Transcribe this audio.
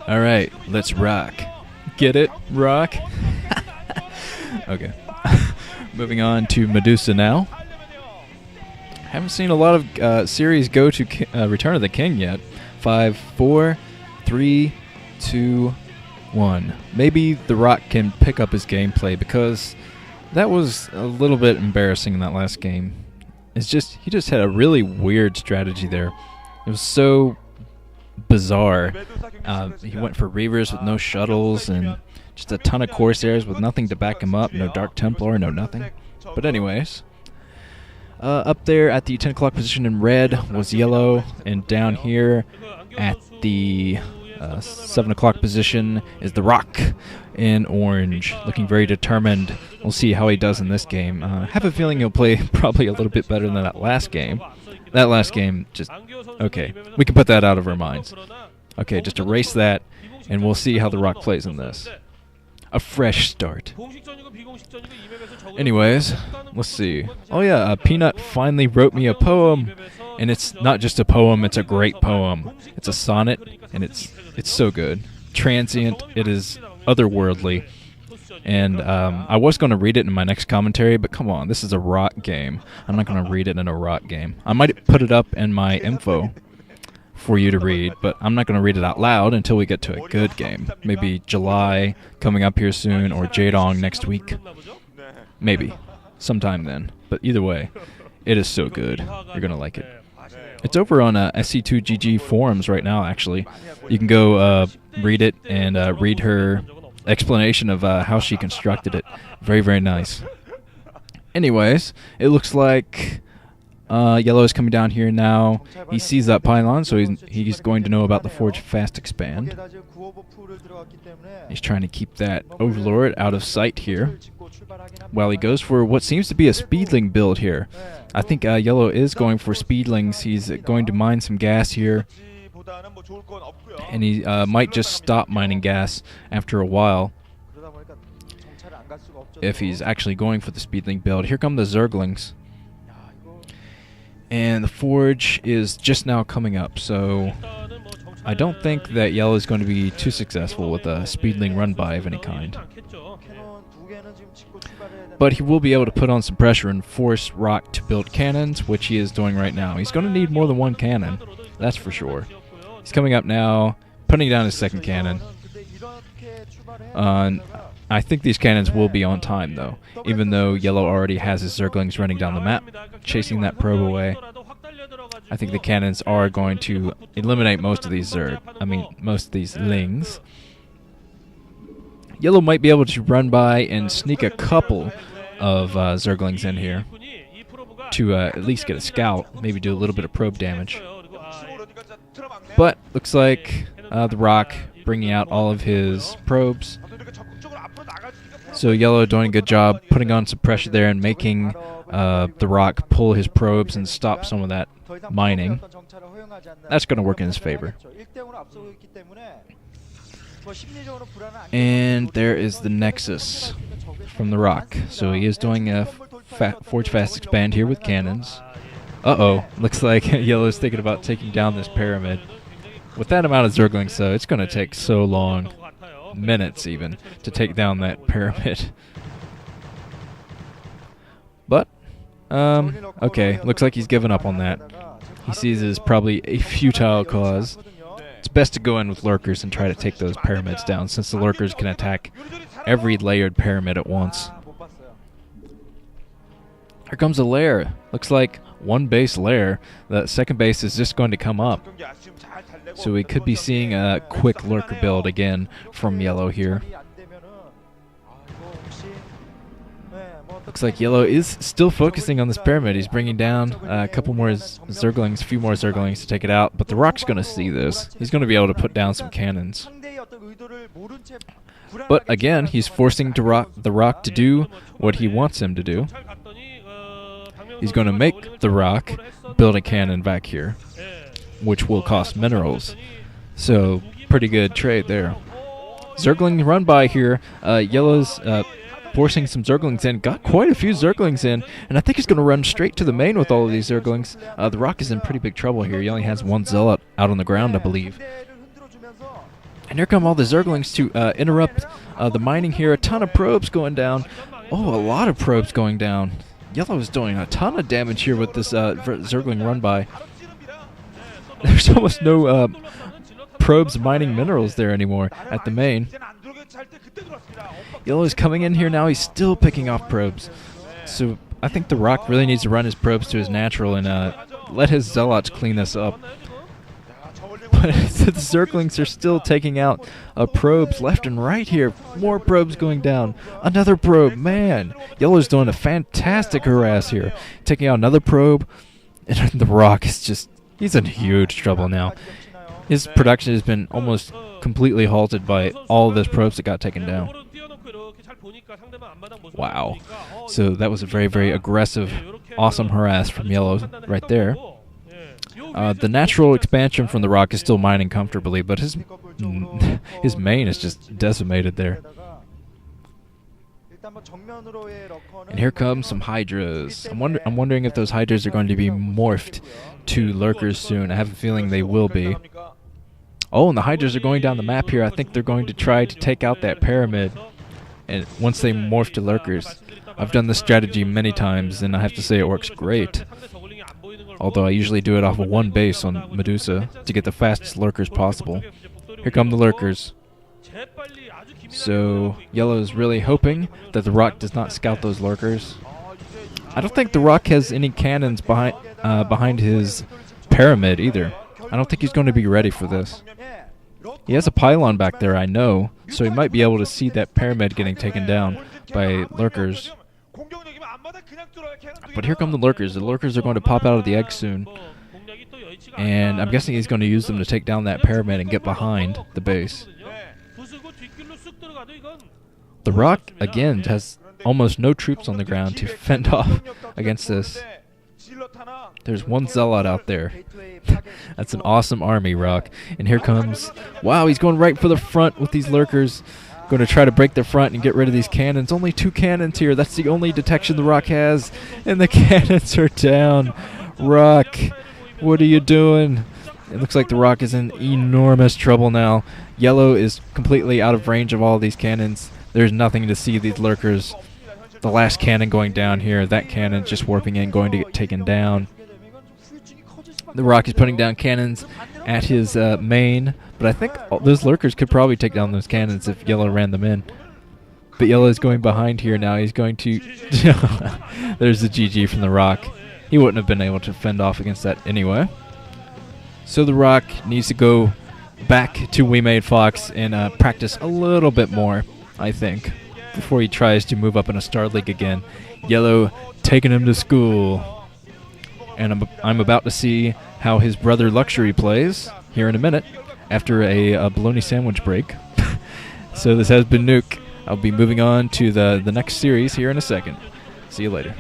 Alright, let's rock. Get it? Rock? Okay. Moving on to Medusa now. Haven't seen a lot of series go to Return of the King yet. 5, 4, 3, 2, 1. Maybe The Rock can pick up his gameplay, because that was a little bit embarrassing in that last game. It's just, he just had a really weird strategy there. It was so bizarre. He went for Reavers with no shuttles and just a ton of Corsairs with nothing to back him up. No Dark Templar, no nothing. But anyways, up there at the 10 o'clock position in red was YellOw, and down here at the 7 o'clock position is The Rock in orange, looking very determined. We'll see how he does in this game. I have a feeling he'll play probably a little bit better than that last game. That last game, just, okay, we can put that out of our minds. Okay, just erase that, and we'll see how The Rock plays in this. A fresh start. Anyways, let's see. Oh yeah, Peanut finally wrote me a poem, and it's not just a poem, it's a great poem. It's a sonnet, and it's so good. Transient, it is otherworldly. And I was going to read it in my next commentary, but come on, this is a rot game. I'm not going to read it in a rot game. I might put it up in my info for you to read, but I'm not going to read it out loud until we get to a good game. Maybe July coming up here soon, or Jaedong next week. Maybe. Sometime then. But either way, it is so good. You're going to like it. It's over on SC2GG forums right now, actually. You can go read it and read her explanation of how she constructed it. Very, very nice. Anyways, it looks like YellOw is coming down here now. He sees that pylon, so he's going to know about the Forge Fast Expand. He's trying to keep that Overlord out of sight here, while he goes for what seems to be a Speedling build here. I think YellOw is going for Speedlings. He's going to mine some gas here, and he might just stop mining gas after a while if he's actually going for the Speedling build. Here come the Zerglings. And the Forge is just now coming up, so I don't think that YellOw is going to be too successful with a Speedling run-by of any kind. But he will be able to put on some pressure and force Rock to build cannons, which he is doing right now. He's going to need more than one cannon, that's for sure. He's coming up now, putting down his second cannon. I think these cannons will be on time, though, even though YellOw already has his Zerglings running down the map, chasing that probe away. I think the cannons are going to eliminate most of these most of these Lings. YellOw might be able to run by and sneak a couple of Zerglings in here to at least get a scout, maybe do a little bit of probe damage. But looks like The Rock bringing out all of his probes. So YellOw doing a good job putting on some pressure there and making The Rock pull his probes and stop some of that mining. That's going to work in his favor. And there is the Nexus from The Rock. So he is doing a Forge Fast Expand here with cannons. Uh-oh. Looks like YellOw's thinking about taking down this pyramid. With that amount of Zerglings, though, it's going to take so long, minutes even, to take down that pyramid. But, okay, looks like he's given up on that. He sees it as probably a futile cause. It's best to go in with Lurkers and try to take those pyramids down, since the Lurkers can attack every layered pyramid at once. Here comes a lair. Looks like one base lair. The second base is just going to come up. So we could be seeing a quick Lurker build again from YellOw here. Looks like YellOw is still focusing on this pyramid. He's bringing down a couple more Zerglings, a few more Zerglings to take it out. But The Rock's going to see this. He's going to be able to put down some cannons. But again, he's forcing The Rock to do what he wants him to do. He's going to make The Rock build a cannon back here, which will cost minerals. So, pretty good trade there. Zergling run by here. YellOw's forcing some Zerglings in. Got quite a few Zerglings in, and I think he's going to run straight to the main with all of these Zerglings. The Rock is in pretty big trouble here. He only has one Zealot out on the ground, I believe. And here come all the Zerglings to interrupt the mining here. A ton of probes going down. Oh, a lot of probes going down. YellOw is doing a ton of damage here with this Zergling run by. There's almost no probes mining minerals there anymore at the main. YellOw is coming in here now. He's still picking off probes. So I think the Rock really needs to run his probes to his natural and let his Zealots clean this up. But the Zerglings are still taking out probes left and right here. More probes going down. Another probe. Man, YellOw's doing a fantastic harass here. Taking out another probe. And the Rock is just... he's in huge trouble now. His production has been almost completely halted by all those probes that got taken down. Wow. So that was a very, very aggressive, awesome harass from YellOw right there. The natural expansion from the Rock is still mining comfortably, but his main is just decimated there. And here comes some Hydras. I'm wondering if those Hydras are going to be morphed to Lurkers soon. I have a feeling they will be. Oh, and the Hydras are going down the map here. I think they're going to try to take out that pyramid. And once they morph to Lurkers. I've done this strategy many times, and I have to say it works great. Although I usually do it off of one base on Medusa to get the fastest Lurkers possible. Here come the Lurkers. So YellOw is really hoping that the Rock does not scout those Lurkers. I don't think the Rock has any cannons behind his pyramid either. I don't think he's going to be ready for this. He has a pylon back there, I know, so he might be able to see that pyramid getting taken down by Lurkers. But here come the Lurkers. The Lurkers are going to pop out of the egg soon. And I'm guessing he's going to use them to take down that pyramid and get behind the base. The Rock, again, has almost no troops on the ground to fend off against this. There's one Zealot out there. That's an awesome army, Rock. And here comes... wow, he's going right for the front with these Lurkers. Going to try to break the front and get rid of these cannons. Only 2 cannons here. That's the only detection the Rock has. And the cannons are down. Rock, what are you doing? It looks like the Rock is in enormous trouble now. YellOw is completely out of range of all of these cannons. There's nothing to see these Lurkers. The last cannon going down here. That cannon just warping in, going to get taken down. The Rock is putting down cannons at his main, but I think those Lurkers could probably take down those cannons if YellOw ran them in. But YellOw is going behind here now. He's going to... there's the GG from the Rock. He wouldn't have been able to fend off against that anyway. So the Rock needs to go back to We Made Fox and practice a little bit more, I think, before he tries to move up in a Star League again. YellOw taking him to school. And I'm about to see how his brother Luxury plays here in a minute after a bologna sandwich break. So this has been Nuke. I'll be moving on to the next series here in a second. See you later.